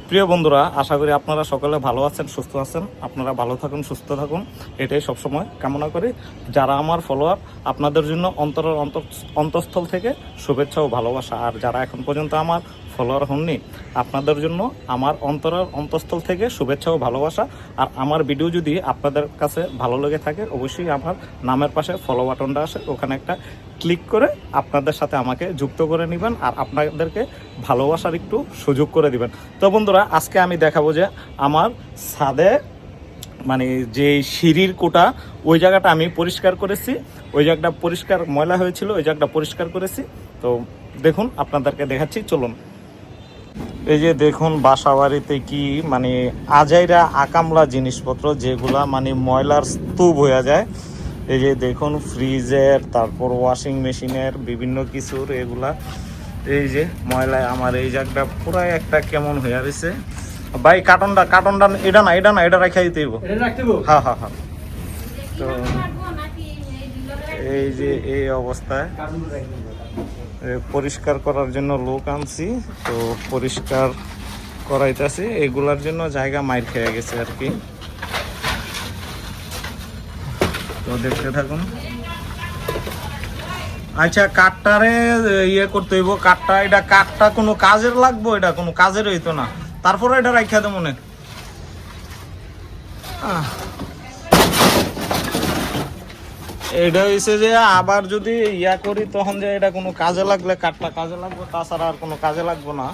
প্রিয় বন্ধুরা, আশা করি আপনারা সকলে ভালো আছেন, সুস্থ আছেন। আপনারা ভালো থাকুন, সুস্থ থাকুন, এটাই সবসময় কামনা করি। যারা আমার ফলোয়ার, আপনাদের জন্য অন্তঃস্থল থেকে শুভেচ্ছা ও ভালোবাসা। আর যারা এখন পর্যন্ত আমার ফলোয়ার হননি, আপনাদের জন্য আমার অন্তঃস্থল থেকে শুভেচ্ছা ও ভালোবাসা। আর আমার ভিডিও যদি আপনাদের কাছে ভালো লেগে থাকে, অবশ্যই আমার নামের পাশে ফলো বাটনটা আসে, ওখানে একটা ক্লিক করে আপনাদের সাথে আমাকে যুক্ত করে নেবেন আর আপনাদেরকে ভালোবাসার একটু সুযোগ করে দিবেন। তো বন্ধুরা, আজকে আমি দেখাবো যে আমার ছাদে মানে যে সিঁড়ির কোটা, ওই জায়গাটা আমি পরিষ্কার করেছি। ওই জায়গাটা পরিষ্কার ময়লা হয়েছিল, ওই জায়গাটা পরিষ্কার করেছি। তো দেখুন, আপনাদেরকে দেখাচ্ছি, চলুন। এই যে দেখুন, বাসা বাড়িতে কি মানে আজাইরা আকামলা জিনিসপত্র, যেগুলা মানে ময়লার স্তূপ হয়ে যায়। এই যে দেখুন, ফ্রিজের, তারপর ওয়াশিং মেশিনের, বিভিন্ন কিছুর এগুলা এই যে ময়লায় আমার এই জায়গাটা পুরাই একটা কেমন হয়ে রয়েছে। ভাই, কার্টনটা এটা রাখাই দিতে হইব। হ্যাঁ হ্যাঁ হ্যাঁ। তো এই যে এই অবস্থায় পরিষ্কার করার জন্য লোক আনছি, তো পরিষ্কার করাইতেছি। এগুলার জন্য জায়গা মাইর খেয়ে গেছে আর কি। তো দেখতে থাকুন। আচ্ছা, কাঠটারে ইয়ে করতে হইব। কাঠটা কোনো কাজের লাগবো? এটা কোনো কাজের হইতো না, তারপরে এটা রাখা দেবো মনে। এটা হয়েছে যে আবার যদি ইয়া করি, তখন যে এটা কোনো কাজে লাগলে কাঠটা কাজে লাগবে, তাছাড়া আর কোনো কাজে লাগবো না।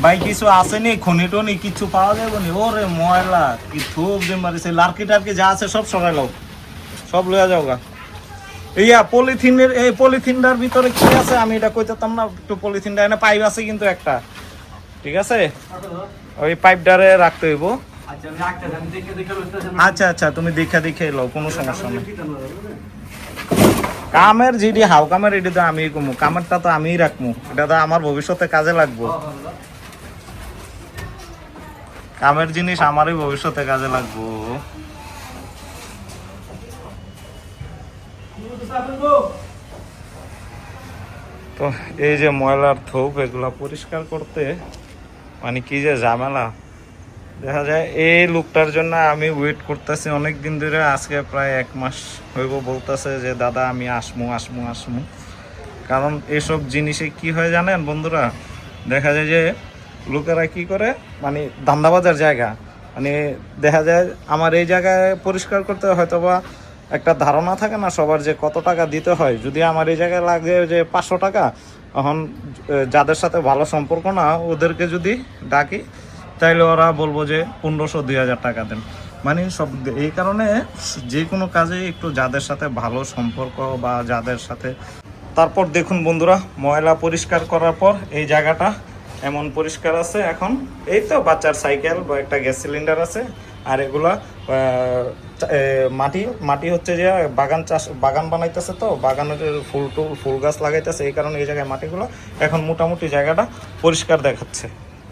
ভাই, কিছু আসেনি, খনি টনি কিছু পাওয়া যাবে নি? ওরে ময়লা কি থুপ যে মারিছে, লার্কি টার্কি যা আছে সব সরাই লাও, সব লইয়া যাও গা। ইয়া পলিথিনের, এই পলিথিনটার ভিতরে কি আছে আমি এটা কইতাম না। একটু পলিথিনটা এনে পাইপ আছে কিন্তু একটা, ঠিক আছে, ওই পাইপটারে রাখতে হইব। আচ্ছা আচ্ছা, তুমি দেখে এলো, কোনো সমস্যা নেই। কামের যেটি হাও কামের, এটি তো আমি কমু, কামেরটা তো আমিই রাখবো, এটা তো আমার ভবিষ্যতে কাজে লাগবো। কামের জিনিস আমারই ভবিষ্যতে কাজে লাগবো। তো এই যে ময়লার থোপ, এগুলা পরিষ্কার করতে মানে কি যে ঝামেলা। দেখা যায় এই লোকটার জন্য আমি ওয়েট করতেছি অনেক দিন ধরে, আজকে প্রায় 1 মাস হইব বলতেছে যে দাদা আমি আসমু। কারণ এসব জিনিসে কি হয় জানেন বন্ধুরা, দেখা যায় যে লোকেরা কি করে, মানে ধান্দাবাজার জায়গা, মানে দেখা যায় আমার এই জায়গায় পরিষ্কার করতে হয়তোবা একটা ধারণা থাকে না সবার যে কত টাকা দিতে হয়। যদি আমার এই জায়গায় লাগে যে 500 টাকা, তখন যাদের সাথে ভালো সম্পর্ক না, ওদেরকে যদি ডাকি, তাইলে ওরা বলবো যে 1500-2000 টাকা দেন। মানে সব এই কারণে যে কোনো কাজে একটু যাদের সাথে ভালো সম্পর্ক বা যাদের সাথে। তারপর দেখুন বন্ধুরা, ময়লা পরিষ্কার করার পর এই জায়গাটা এমন পরিষ্কার আছে এখন। এই তো বাচ্চার সাইকেল বা একটা গ্যাস সিলিন্ডার আছে। আর এগুলা মাটি হচ্ছে যে বাগান বানাইতেছে, তো বাগানের ফুল গাছ লাগাইতেছে, এই কারণে এই জায়গায় মাটিগুলো এখন মোটামুটি জায়গাটা পরিষ্কার দেখাচ্ছে।